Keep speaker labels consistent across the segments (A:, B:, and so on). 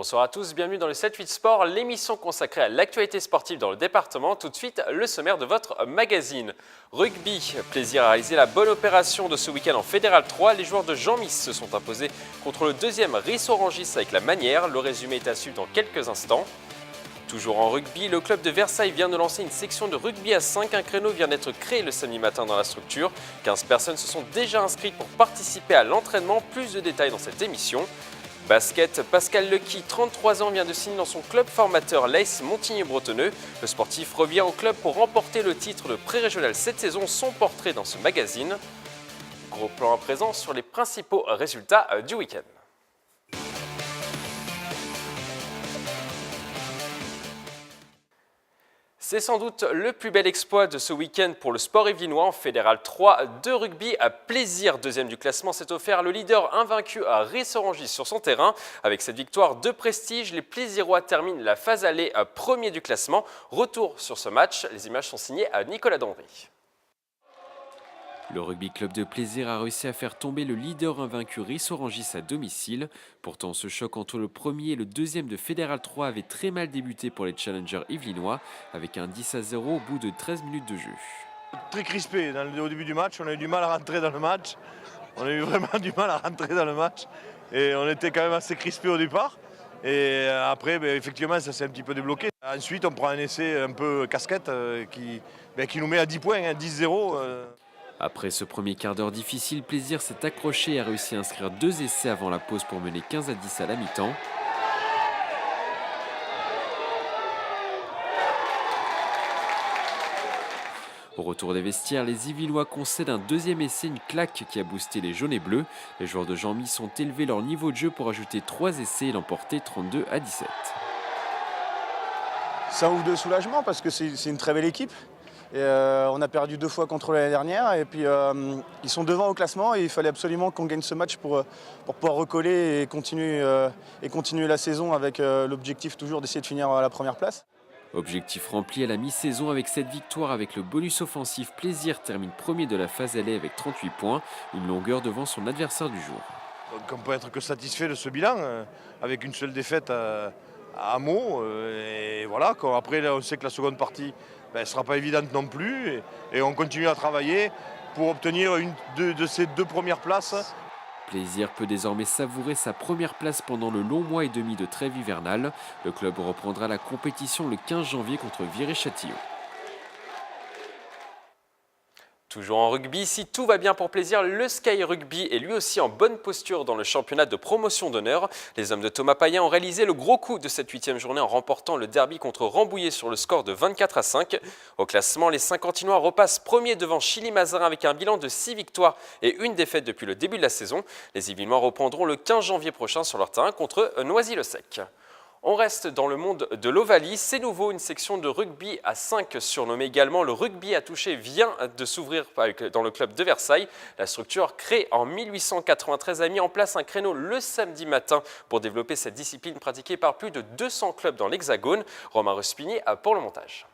A: Bonsoir à tous, bienvenue dans le 7-8 Sport, l'émission consacrée à l'actualité sportive dans le département. Tout de suite, le sommaire de votre magazine. Rugby, plaisir à réaliser la bonne opération de ce week-end en Fédéral 3. Les joueurs de Jean-Mis se sont imposés contre le deuxième Ris-Orangis avec la manière. Le résumé est à suivre dans quelques instants. Toujours en rugby, le club de Versailles vient de lancer une section de rugby à 5. Un créneau vient d'être créé le samedi matin dans la structure. 15 personnes se sont déjà inscrites pour participer à l'entraînement. Plus de détails dans cette émission. Basket, Pascal Lecky, 33 ans, vient de signer dans son club formateur l'AS Montigny-Bretonneux. Le sportif revient au club pour remporter le titre de pré-régional cette saison. Son portrait dans ce magazine. Gros plan à présent sur les principaux résultats du week-end. C'est sans doute le plus bel exploit de ce week-end pour le sport yvelinois en Fédéral 3 de rugby. À plaisir, deuxième du classement, s'est offert le leader invaincu à Ris-Orangis sur son terrain. Avec cette victoire de prestige, les Plaisirois terminent la phase aller premier du classement. Retour sur ce match, les images sont signées à Nicolas Dandry.
B: Le rugby club de Plaisir a réussi à faire tomber le leader invaincu Ris-Orangis à domicile. Pourtant, ce choc entre le premier et le deuxième de Fédéral 3 avait très mal débuté pour les challengers yvelinois, avec un 10-0 au bout de 13 minutes de jeu.
C: Très crispé au début du match, on a eu du mal à rentrer dans le match. On a eu vraiment du mal à rentrer dans le match. Et on était quand même assez crispé au départ. Et après, effectivement, ça s'est un petit peu débloqué. Ensuite, on prend un essai un peu casquette qui nous met à 10 points, 10-0.
B: Après ce premier quart d'heure difficile, Plaisir s'est accroché et a réussi à inscrire 2 essais avant la pause pour mener 15-10 à la mi-temps. Au retour des vestiaires, les Yvelinois concèdent un deuxième essai, une claque qui a boosté les jaunes et bleus. Les joueurs de Jean-Mis ont élevé leur niveau de jeu pour ajouter 3 essais et l'emporter 32-17.
D: C'est un ouf de soulagement parce que c'est une très belle équipe. Et on a perdu 2 fois contre l'année dernière et puis ils sont devant au classement et il fallait absolument qu'on gagne ce match pour pouvoir recoller et continuer la saison avec l'objectif toujours d'essayer de finir à la première place.
B: Objectif rempli à la mi-saison avec cette victoire avec le bonus offensif. Plaisir termine premier de la phase allée avec 38 points, une longueur devant son adversaire du jour.
C: Donc on peut être que satisfait de ce bilan avec une seule défaite à Meaux. Et voilà, après on sait que la seconde partie ne sera pas évidente non plus et on continue à travailler pour obtenir une de ces 2 premières places.
B: Plaisir peut désormais savourer sa première place pendant le long mois et demi de trêve hivernale. Le club reprendra la compétition le 15 janvier contre Viry-Châtillon.
A: Toujours en rugby, si tout va bien pour Plaisir, le Sky Rugby est lui aussi en bonne posture dans le championnat de promotion d'honneur. Les hommes de Thomas Payen ont réalisé le gros coup de cette 8e journée en remportant le derby contre Rambouillet sur le score de 24-5. Au classement, les Saint-Quentinois repassent premier devant Chilly-Mazarin avec un bilan de 6 victoires et 1 défaite depuis le début de la saison. Les Yvelinois reprendront le 15 janvier prochain sur leur terrain contre Noisy-le-Sec. On reste dans le monde de l'Ovalie. C'est nouveau, une section de rugby à 5, surnommée également le rugby à toucher, vient de s'ouvrir dans le club de Versailles. La structure, créée en 1893, a mis en place un créneau le samedi matin pour développer cette discipline pratiquée par plus de 200 clubs dans l'Hexagone. Romain Respigny pour le montage.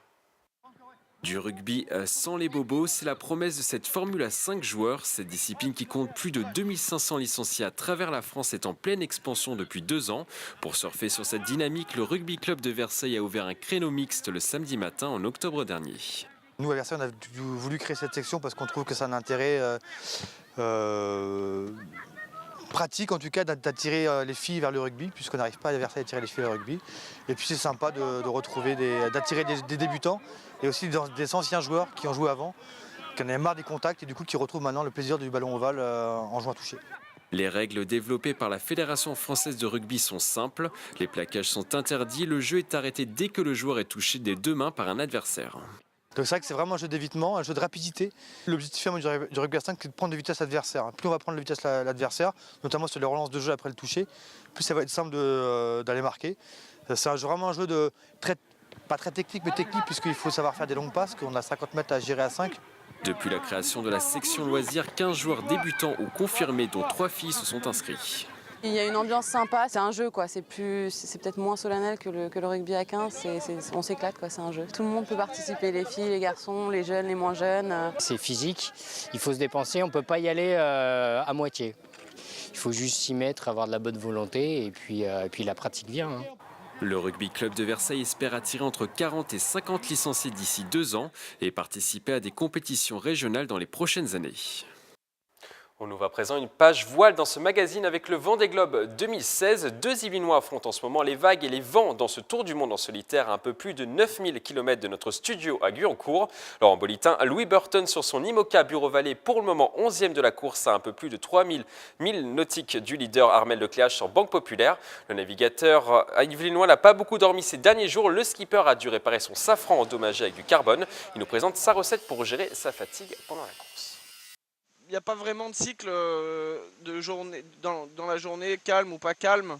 B: Du rugby sans les bobos, c'est la promesse de cette formule à 5 joueurs. Cette discipline qui compte plus de 2500 licenciés à travers la France est en pleine expansion depuis 2 ans. Pour surfer sur cette dynamique, le rugby club de Versailles a ouvert un créneau mixte le samedi matin en octobre dernier.
E: Nous à Versailles, on a voulu créer cette section parce qu'on trouve que c'est un intérêt pratique en tout cas d'attirer les filles vers le rugby, puisqu'on n'arrive pas à Versailles à attirer les filles vers le rugby. Et puis c'est sympa de retrouver, d'attirer des débutants et aussi des anciens joueurs qui ont joué avant, qui en avaient marre des contacts et du coup qui retrouvent maintenant le plaisir du ballon ovale en jouant à toucher.
B: Les règles développées par la Fédération française de rugby sont simples. Les plaquages sont interdits, le jeu est arrêté dès que le joueur est touché des 2 mains par un adversaire.
E: Donc c'est vrai que c'est vraiment un jeu d'évitement, un jeu de rapidité. L'objectif du rugby à 5, c'est de prendre de vitesse l'adversaire. Plus on va prendre de vitesse l'adversaire, notamment sur les relances de jeu après le toucher, plus ça va être simple d'aller marquer. C'est vraiment un jeu pas très technique, mais technique, puisqu'il faut savoir faire des longues passes, qu'on a 50 mètres à gérer à 5.
B: Depuis la création de la section loisirs, 15 joueurs débutants ou confirmés, dont 3 filles, se sont inscrits.
F: Il y a une ambiance sympa, c'est un jeu quoi, c'est peut-être moins solennel que le rugby à 15, on s'éclate quoi, c'est un jeu. Tout le monde peut participer, les filles, les garçons, les jeunes, les moins jeunes.
G: C'est physique, il faut se dépenser, on ne peut pas y aller à moitié. Il faut juste s'y mettre, avoir de la bonne volonté et puis la pratique vient. Hein.
B: Le rugby club de Versailles espère attirer entre 40 et 50 licenciés d'ici 2 ans et participer à des compétitions régionales dans les prochaines années.
A: On ouvre à présent une page voile dans ce magazine avec le Vendée Globe 2016. 2 Yvelinois affrontent en ce moment les vagues et les vents dans ce tour du monde en solitaire à un peu plus de 9000 km de notre studio à Guyancourt. Laurent Bolitin, Louis Burton sur son IMOCA Bureau-Vallée, pour le moment 11e de la course à un peu plus de 3000 milles nautiques du leader Armel Lecléache sur Banque Populaire. Le navigateur yvelinois n'a pas beaucoup dormi ces derniers jours. Le skipper a dû réparer son safran endommagé avec du carbone. Il nous présente sa recette pour gérer sa fatigue pendant la course.
H: Il n'y a pas vraiment de cycle de journée, dans la journée, calme ou pas calme.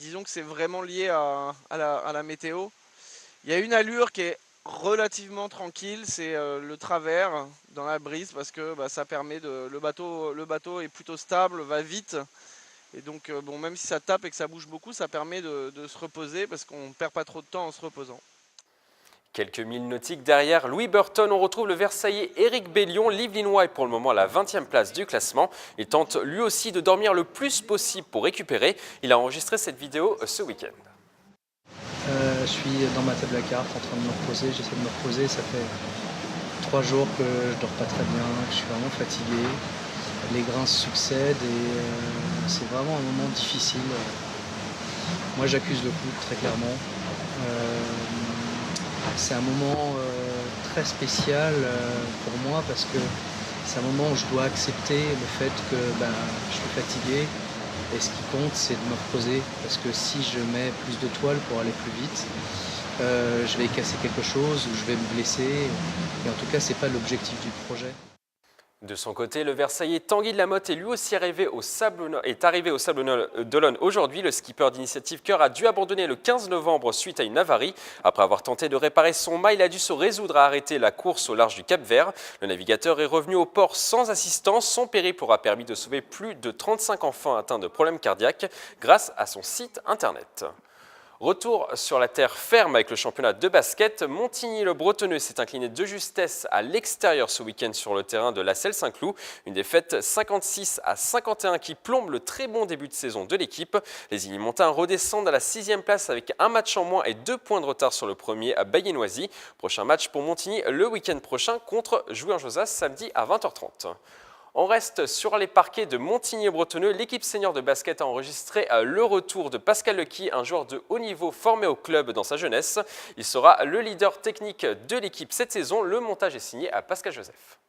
H: Disons que c'est vraiment lié à la météo. Il y a une allure qui est relativement tranquille, c'est le travers dans la brise parce que ça permet le bateau est plutôt stable, va vite. Et donc bon, même si ça tape et que ça bouge beaucoup, ça permet de se reposer parce qu'on ne perd pas trop de temps en se reposant.
A: Quelques milles nautiques derrière Louis Burton, on retrouve le Versaillais Éric Bellion. L'Yvelinois est pour le moment à la 20e place du classement. Il tente lui aussi de dormir le plus possible pour récupérer. Il a enregistré cette vidéo ce week-end.
I: Je suis dans ma table à cartes en train de me reposer. J'essaie de me reposer. Ça fait 3 jours que je dors pas très bien, que je suis vraiment fatigué. Les grains se succèdent et c'est vraiment un moment difficile. Moi j'accuse le coup très clairement. C'est un moment très spécial pour moi parce que c'est un moment où je dois accepter le fait que je suis fatigué et ce qui compte c'est de me reposer parce que si je mets plus de toile pour aller plus vite, je vais casser quelque chose ou je vais me blesser et en tout cas c'est pas l'objectif du projet.
A: De son côté, le Versaillais Tanguy de la Motte est lui aussi arrivé au Sable d'Olonne aujourd'hui. Le skipper d'Initiative Cœur a dû abandonner le 15 novembre suite à une avarie. Après avoir tenté de réparer son mât, il a dû se résoudre à arrêter la course au large du Cap-Vert. Le navigateur est revenu au port sans assistance. Son périple aura permis de sauver plus de 35 enfants atteints de problèmes cardiaques grâce à son site internet. Retour sur la terre ferme avec le championnat de basket. Montigny-le-Bretonneux s'est incliné de justesse à l'extérieur ce week-end sur le terrain de la Selle-Saint-Cloud. Une défaite 56-51 qui plombe le très bon début de saison de l'équipe. Les Igny-Montins redescendent à la 6e place avec un match en moins et 2 points de retard sur le premier à Bayenoisy. Prochain match pour Montigny le week-end prochain contre Jouy-en-Josas samedi à 20h30. On reste sur les parquets de Montigny-Bretonneux. L'équipe senior de basket a enregistré le retour de Pascal Lecky, un joueur de haut niveau formé au club dans sa jeunesse. Il sera le leader technique de l'équipe cette saison. Le montage est signé à Pascal Joseph.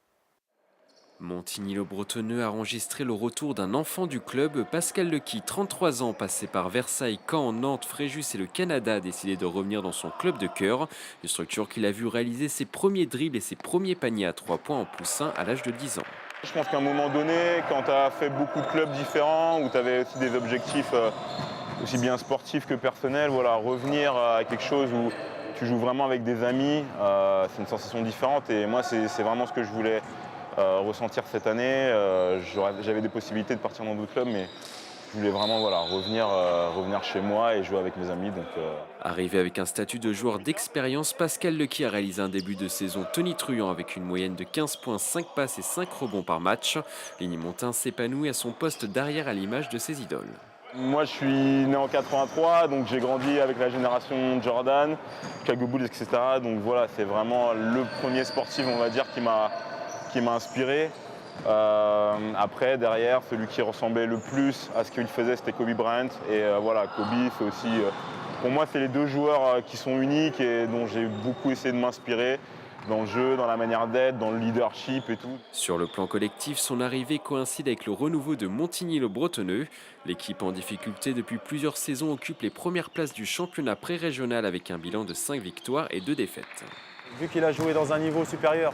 B: Montigny-le-Bretonneux a enregistré le retour d'un enfant du club. Pascal Lecky, 33 ans, passé par Versailles, Caen, Nantes, Fréjus et le Canada, a décidé de revenir dans son club de cœur. Une structure qu'il a vu réaliser ses premiers dribbles et ses premiers paniers à 3 points en +1 à l'âge de 10 ans.
J: Je pense qu'à un moment donné, quand tu as fait beaucoup de clubs différents, où tu avais aussi des objectifs aussi bien sportifs que personnels, voilà, revenir à quelque chose où tu joues vraiment avec des amis, c'est une sensation différente. Et moi, c'est vraiment ce que je voulais ressentir cette année. J'avais des possibilités de partir dans d'autres clubs, mais je voulais vraiment revenir chez moi et jouer avec mes amis.
B: Arrivé avec un statut de joueur d'expérience, Pascal Lecky a réalisé un début de saison tonitruant avec une moyenne de 15 points, 5 passes et 5 rebonds par match. L'Igny-Montain s'épanouit à son poste d'arrière à l'image de ses idoles.
J: Moi, je suis né en 83, donc j'ai grandi avec la génération Jordan, Chicago Bulls, etc. Donc voilà, c'est vraiment le premier sportif, on va dire, qui m'a inspiré. Après, derrière, celui qui ressemblait le plus à ce qu'il faisait, c'était Kobe Bryant. Et voilà, Kobe, c'est aussi, pour moi, c'est les 2 joueurs qui sont uniques et dont j'ai beaucoup essayé de m'inspirer dans le jeu, dans la manière d'être, dans le leadership et tout.
B: Sur le plan collectif, son arrivée coïncide avec le renouveau de Montigny-le-Bretonneux. L'équipe en difficulté depuis plusieurs saisons occupe les premières places du championnat pré-régional avec un bilan de 5 victoires et 2 défaites.
K: Vu qu'il a joué dans un niveau supérieur,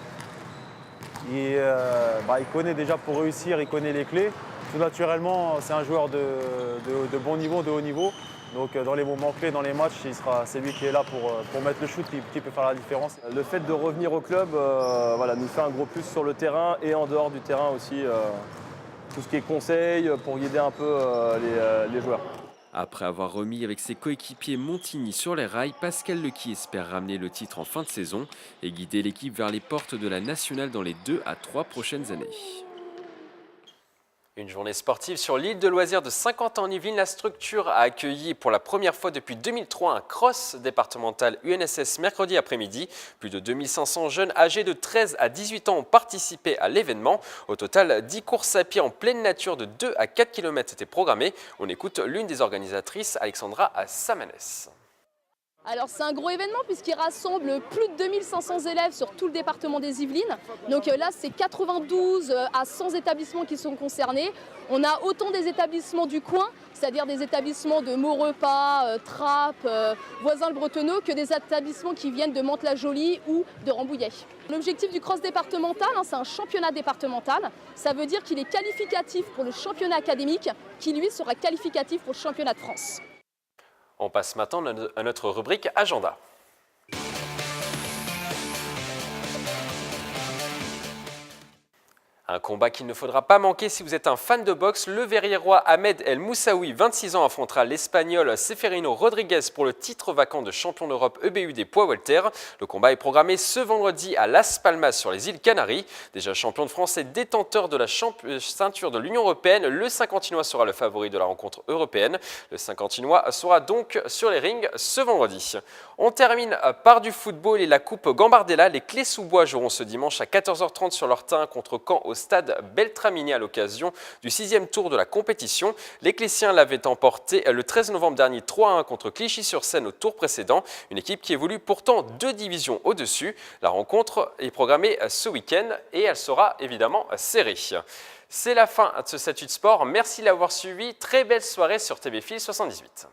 K: il connaît déjà pour réussir, il connaît les clés. Tout naturellement, c'est un joueur de bon niveau, de haut niveau. Donc dans les moments clés, dans les matchs, c'est lui qui est là pour mettre le shoot qui peut faire la différence.
L: Le fait de revenir au club nous fait un gros plus sur le terrain et en dehors du terrain aussi. Tout ce qui est conseil pour guider un peu les joueurs.
B: Après avoir remis avec ses coéquipiers Montigny sur les rails, Pascal Lecky espère ramener le titre en fin de saison et guider l'équipe vers les portes de la nationale dans les 2 à 3 prochaines années.
A: Une journée sportive sur l'île de loisirs de Saint-Quentin-en-Yvelines. La structure a accueilli pour la première fois depuis 2003 un cross départemental UNSS mercredi après-midi. Plus de 2500 jeunes âgés de 13 à 18 ans ont participé à l'événement. Au total, 10 courses à pied en pleine nature de 2 à 4 km étaient programmées. On écoute l'une des organisatrices, Alexandra Samanès.
M: Alors c'est un gros événement puisqu'il rassemble plus de 2500 élèves sur tout le département des Yvelines. Donc là c'est 92 à 100 établissements qui sont concernés. On a autant des établissements du coin, c'est-à-dire des établissements de Maurepas, Trappes, Voisins-le-Bretonneux, que des établissements qui viennent de Mantes-la-Jolie ou de Rambouillet. L'objectif du cross départemental, c'est un championnat départemental. Ça veut dire qu'il est qualificatif pour le championnat académique, qui lui sera qualificatif pour le championnat de France.
A: On passe maintenant à notre rubrique Agenda. Un combat qu'il ne faudra pas manquer si vous êtes un fan de boxe. Le verriérois Ahmed El Moussaoui, 26 ans, affrontera l'Espagnol Seferino Rodriguez pour le titre vacant de champion d'Europe EBU des poids welter. Le combat est programmé ce vendredi à Las Palmas sur les îles Canaries. Déjà champion de France et détenteur de la ceinture de l'Union européenne, le Saint-Quentinois sera le favori de la rencontre européenne. Le Saint-Quentinois sera donc sur les rings ce vendredi. On termine par du football et la Coupe Gambardella. Les Clés-sous-Bois joueront ce dimanche à 14h30 sur leur terrain contre Caen au stade Beltraminé à l'occasion du 6e tour de la compétition. Les Cléciens l'avaient emporté le 13 novembre dernier 3-1 contre Clichy-sur-Seine au tour précédent. Une équipe qui évolue pourtant 2 divisions au-dessus. La rencontre est programmée ce week-end et elle sera évidemment serrée. C'est la fin de ce 7-8 Sport. Merci de l'avoir suivi. Très belle soirée sur TV Fil 78.